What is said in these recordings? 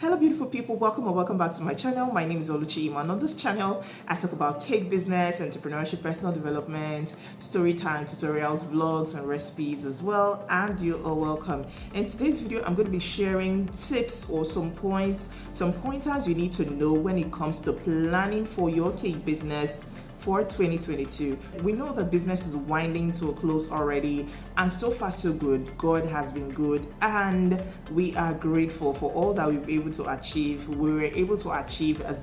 Hello beautiful people, welcome or welcome back to my channel. My name is Oluchi Iman. On this channel I talk about cake business, entrepreneurship, personal development, story time, tutorials, vlogs and recipes as well, and you are welcome. In today's video I'm going to be sharing tips or some pointers you need to know when it comes to planning for your cake business for 2022. We know that business is winding to a close already, and so far so good. God has been good and we are grateful for all that we were able to achieve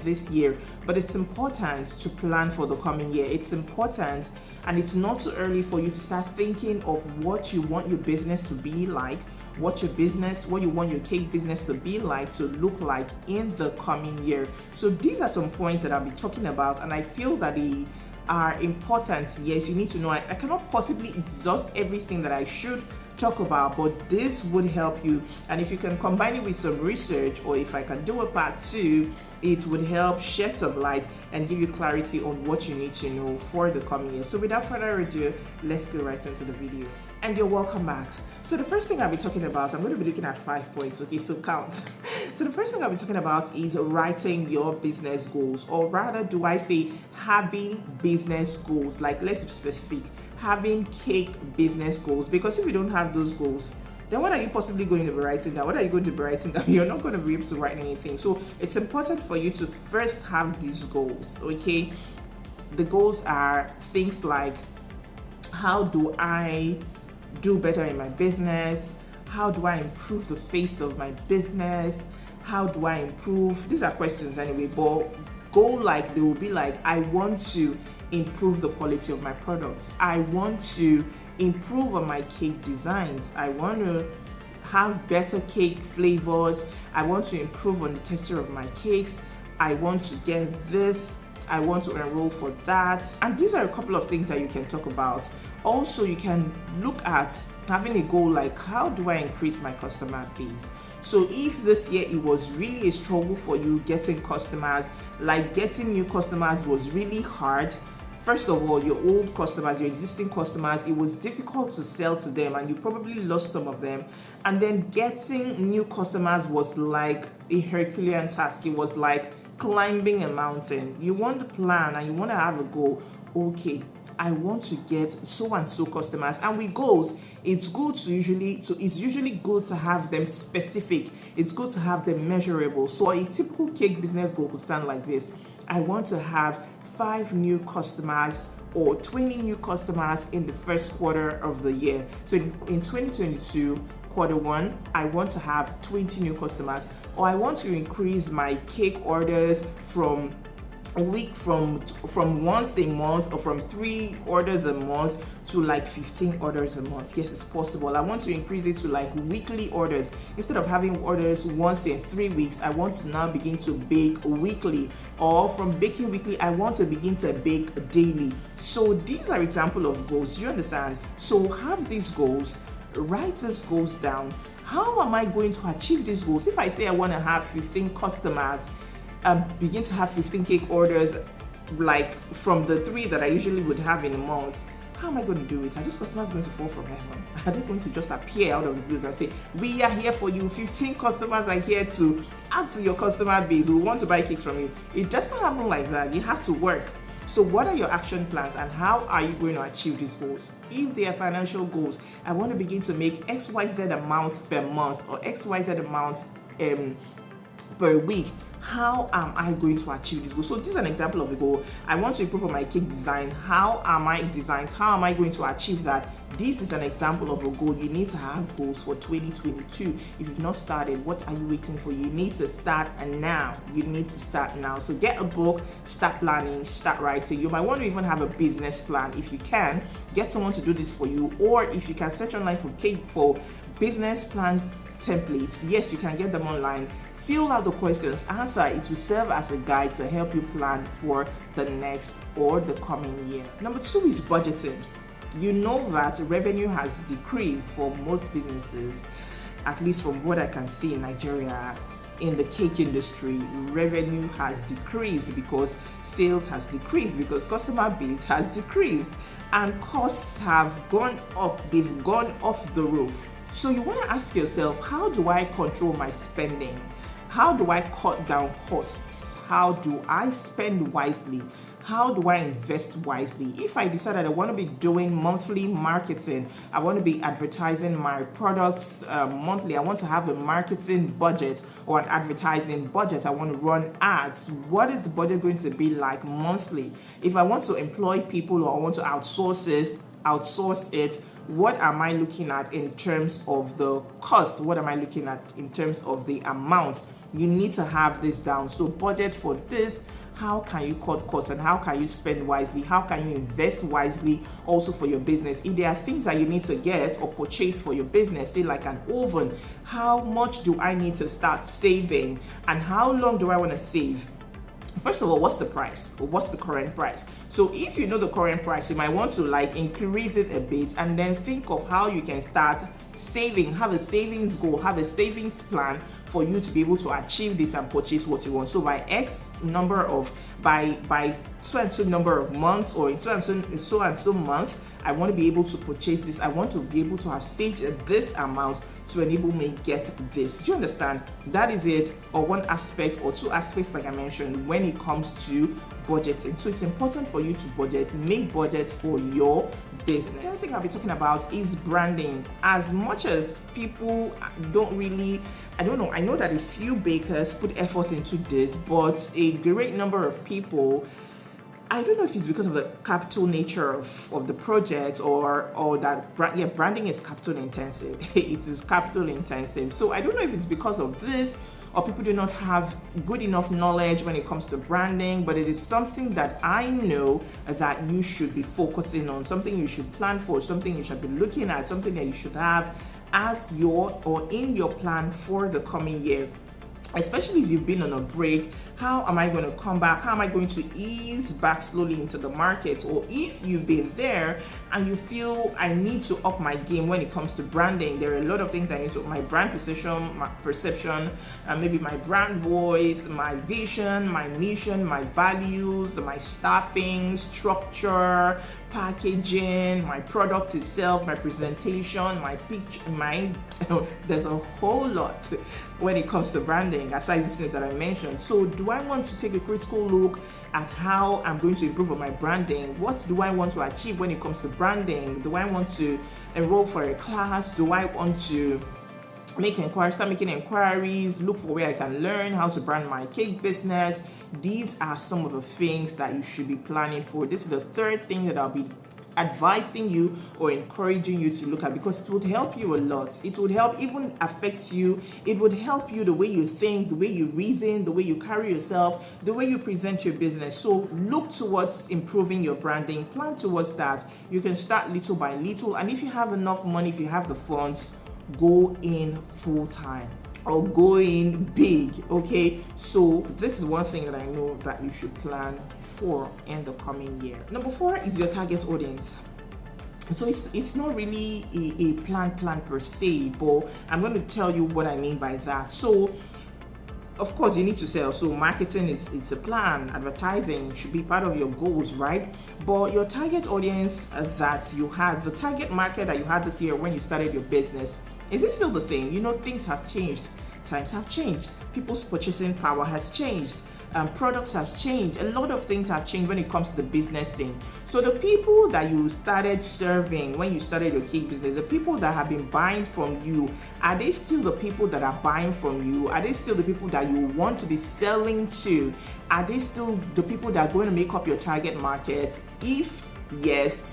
this year. But it's important to plan for the coming year. It's important, and it's not too early for you to start thinking of what you want your business to be like, what you want your cake business to be like, to look like in the coming year. So these are some points that I'll be talking about, and I feel that they are important. Yes, you need to know. I cannot possibly exhaust everything that I should talk about, but this would help you. And if you can combine it with some research, or if I can do a part 2, it would help shed some light and give you clarity on what you need to know for the coming year. So without further ado, let's go right into the video. And you're welcome back. So the first thing I'll be talking about, I'm going to be looking at 5 points, okay, so count. So the first thing I'll be talking about is writing your business goals, or rather do I say having business goals. Like, let's be specific, having cake business goals, because if you don't have those goals, then what are you possibly going to be writing down? What are you going to be writing down? You're not going to be able to write anything. So it's important for you to first have these goals, okay? The goals are things like, how do I do better in my business? How do I improve the face of my business? How do I improve? These are questions anyway, but they will be like, I want to improve the quality of my products. I want to improve on my cake designs. I want to have better cake flavors. I want to improve on the texture of my cakes. I want to get this. I want to enroll for that. And these are a couple of things that you can talk about. Also, you can look at having a goal like, how do I increase my customer base? So if this year it was really a struggle for you getting customers, like getting new customers was really hard. First of all, your old customers, your existing customers, it was difficult to sell to them and you probably lost some of them. And then getting new customers was like a Herculean task. It was like climbing a mountain. You want to plan and you want to have a goal. Okay, I want to get so and so customers, and with goals, it's usually good to have them specific. It's good to have them measurable. So a typical cake business goal could sound like this: I want to have 5 new customers or 20 new customers in the first quarter of the year. So in 2022 quarter 1, I want to have 20 new customers, or I want to increase my cake orders from once a month, or from 3 orders a month to like 15 orders a month. Yes, it's possible. I want to increase it to like weekly orders. Instead of having orders once in 3 weeks, I want to now begin to bake weekly, or from baking weekly, I want to begin to bake daily. So these are examples of goals. You understand? So have these goals, write these goals down. How am I going to achieve these goals? If I say I want to have 15 customers, begin to have 15 cake orders, like from the 3 that I usually would have in a month, how am I going to do it? Are these customers going to fall from heaven? Are they going to just appear out of the blues and say, we are here for you, 15 customers are here to add to your customer base, we want to buy cakes from you? It doesn't happen like that. You have to work. So what are your action plans, and how are you going to achieve these goals? If they are financial goals, I want to begin to make XYZ amount per month, or XYZ amount per week. How am I going to achieve this goal? So this is an example of a goal. I want to improve on my cake design. How are my designs? How am I going to achieve that? This is an example of a goal. You need to have goals for 2022. If you've not started, what are you waiting for? You need to start now. You need to start now. So get a book, start planning, start writing. You might want to even have a business plan. If you can, get someone to do this for you. Or if you can search online for business plan templates, yes, you can get them online. Fill out the questions, answer. It will serve as a guide to help you plan for the next or the coming year. Number 2 is budgeting. You know that revenue has decreased for most businesses, at least from what I can see in Nigeria. In the cake industry, revenue has decreased because sales has decreased, because customer base has decreased, and costs have gone up. They've gone off the roof. So you want to ask yourself, how do I control my spending? how do I cut down costs? How do I spend wisely? How do I invest wisely? If I decide that I want to be doing monthly marketing, I want to be advertising my products monthly, I want to have a marketing budget or an advertising budget, I want to run ads, what is the budget going to be like monthly? If I want to employ people or I want to outsource it, what am I looking at in terms of the cost? What am I looking at in terms of the amount? You need to have this down. So budget for this. How can you cut costs and how can you spend wisely? How can you invest wisely also for your business? If there are things that you need to get or purchase for your business, say like an oven, how much do I need to start saving and how long do I want to save? First of all, what's the price? Or what's the current price? So if you know the current price, you might want to like increase it a bit and then think of how you can start saving, have a savings goal, have a savings plan for you to be able to achieve this and purchase what you want. So by so and so number of months or in so and so month, I want to be able to purchase this. I want to be able to have saved this amount to enable me get this. Do you understand? That is it, or one aspect or two aspects like I mentioned when it comes to budgeting. So it's important for you to budget, make budgets for your business. The other thing I'll be talking about is branding. As much as people don't really, I know that a few bakers put effort into this, but a great number of people, I don't know if it's because of the capital nature of the project or that branding is capital intensive. It is capital intensive. So I don't know if it's because of this or people do not have good enough knowledge when it comes to branding, but it is something that I know that you should be focusing on, something you should plan for, something you should be looking at, something that you should have as in your plan for the coming year. Especially if you've been on a break, how am I going to come back? How am I going to ease back slowly into the market? Or if you've been there and you feel I need to up my game when it comes to branding, there are a lot of things I need to up: my brand perception, maybe my brand voice, my vision, my mission, my values, my staffing, structure, packaging, my product itself, my presentation, my picture, there's a whole lot when it comes to branding aside these things that I mentioned. So do I want to take a critical look at how I'm going to improve on my branding? What do I want to achieve when it comes to branding? Do I want to enroll for a class? Do I want to start making inquiries, look for where I can learn how to brand my cake business? These are some of the things that you should be planning for. This is the third thing that I'll be advising you or encouraging you to look at, because it would help you a lot. It would help, even affect you. It would help you the way you think, the way you reason, the way you carry yourself, the way you present your business. So look towards improving your branding, plan towards that. You can start little by little, and if you have enough money, if you have the funds, go in full time or go in big. Okay, so this is one thing that I know that you should plan for in the coming year. Number 4 is your target audience. So it's not really a plan per se, but I'm going to tell you what I mean by that. So of course you need to sell, so marketing it's a plan, advertising should be part of your goals, right? But your target audience that you had, the target market that you had this year when you started your business, is it still the same? You know, things have changed, times have changed, people's purchasing power has changed, products have changed, a lot of things have changed when it comes to the business thing. So the people that you started serving when you started your cake business, the people that have been buying from you, are they still the people that are buying from you? Are they still the people that you want to be selling to? Are they still the people that are going to make up your target market? If yes,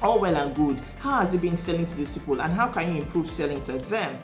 all well and good. How has it been selling to these people, and how can you improve selling to them?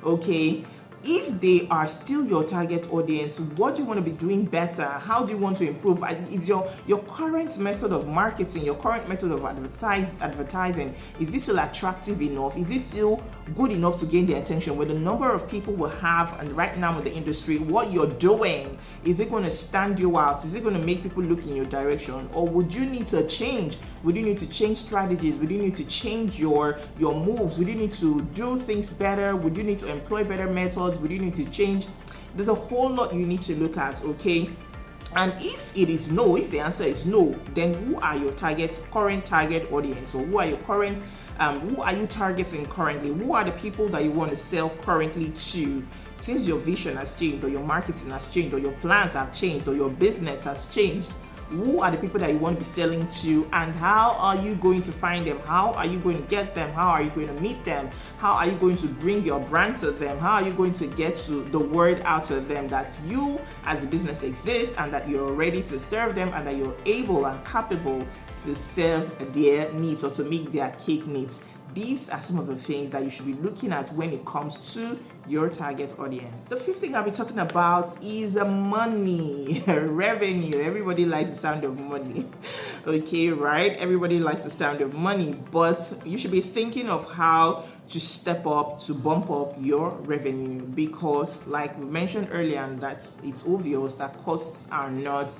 Okay, if they are still your target audience, what do you want to be doing better? How do you want to improve? Is your current method of marketing, your current method of advertising, is this still attractive enough? Is this still good enough to gain their attention? With the number of people we have, and right now in the industry, what you're doing, is it going to stand you out? Is it going to make people look in your direction? Or would you need to change? Would you need to change strategies? Would you need to change your moves? Would you need to do things better? Would you need to employ better methods? Would you need to change? There's a whole lot you need to look at, okay? And if it is no, if the answer is no, then who are your current target audience? So who are your who are you targeting currently? Who are the people that you want to sell currently to? Since your vision has changed, or your marketing has changed, or your plans have changed, or your business has changed, who are the people that you want to be selling to, and how are you going to find them? How are you going to get them? How are you going to meet them? How are you going to bring your brand to them? How are you going to get to the word out to them that you as a business exist, and that you're ready to serve them, and that you're able and capable to serve their needs or to meet their cake needs? These are some of the things that you should be looking at when it comes to your target audience. The fifth thing I'll be talking about is money, revenue. Everybody likes the sound of money. Okay, right? Everybody likes the sound of money, but you should be thinking of how to step up, to bump up your revenue, because like we mentioned earlier, and it's obvious that costs are not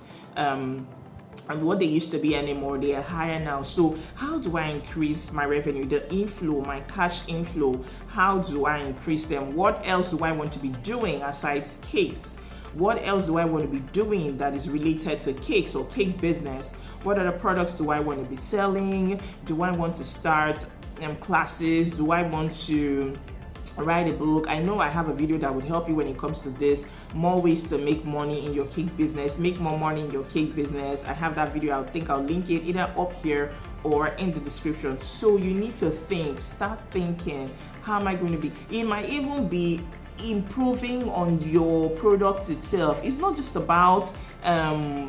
and what they used to be anymore. They are higher now. So how do I increase my revenue, the inflow, my cash inflow? How do I increase them? What else do I want to be doing aside cakes? What else do I want to be doing that is related to cakes or cake business? What other products do I want to be selling? Do I want to start classes? Do I want to write a book? I know I have a video that would help you when it comes to this. More ways to make money in your cake business, make more money in your cake business. I have that video. I'll link it either up here or in the description. So you need to start thinking, how am I going to be? It might even be improving on your product itself. It's not just about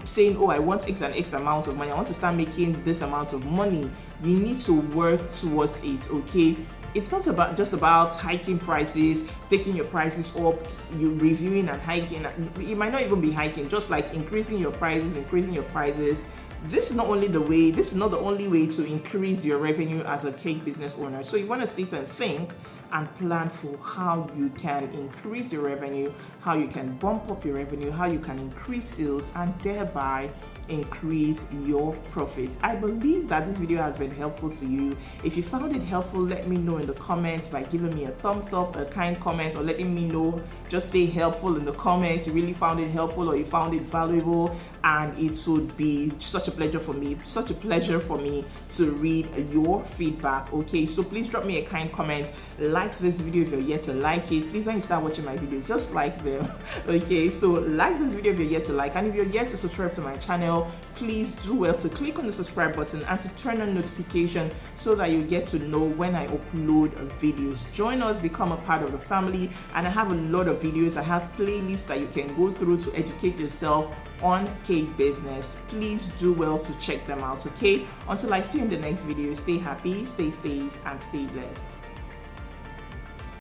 saying, oh, I want X amount of money, I want to start making this amount of money. You need to work towards it. Okay, it's not just about hiking prices, taking your prices up, you reviewing and hiking. It might not even be hiking, just like increasing your prices. This is not the only way to increase your revenue as a cake business owner. So you want to sit and think and plan for how you can increase your revenue, how you can bump up your revenue, how you can increase sales, and thereby increase your profits. I believe that this video has been helpful to you. If you found it helpful, let me know in the comments by giving me a thumbs up, a kind comment, or letting me know. Just say helpful in the comments. You really found it helpful, or you found it valuable, and it would be such a pleasure for me to read your feedback. Okay, so please drop me a kind comment. Like this video if you're yet to like it. Please, when you start watching my videos, just like them. Okay, so like this video if you're yet to like, and if you're yet to subscribe to my channel, please do well to click on the subscribe button and to turn on notification so that you get to know when I upload videos. Join us, become a part of the family, and I have a lot of videos. I have playlists that you can go through to educate yourself on cake business. Please do well to check them out. Okay, until I see you in the next video, stay happy, stay safe, and stay blessed.